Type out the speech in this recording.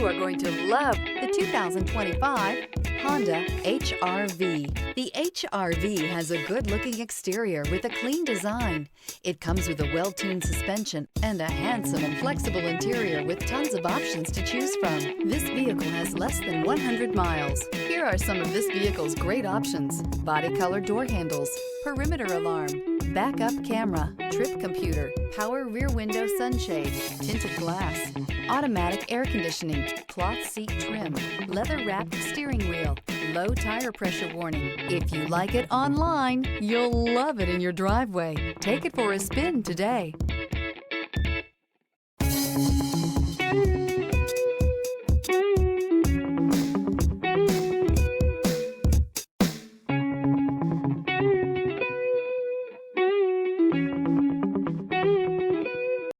You are going to love the 2025 Honda HR-V. The HR-V has a good-looking exterior with a clean design. It comes with a well-tuned suspension and a handsome and flexible interior with tons of options to choose from. This vehicle has less than 100 miles. Here are some of this vehicle's great options: body color door handles, perimeter alarm, backup camera, trip computer, power rear window sunshade, tinted glass, automatic air conditioning, cloth seat trim, leather-wrapped steering wheel, low tire pressure warning. If you like it online, you'll love it in your driveway. Take it for a spin today.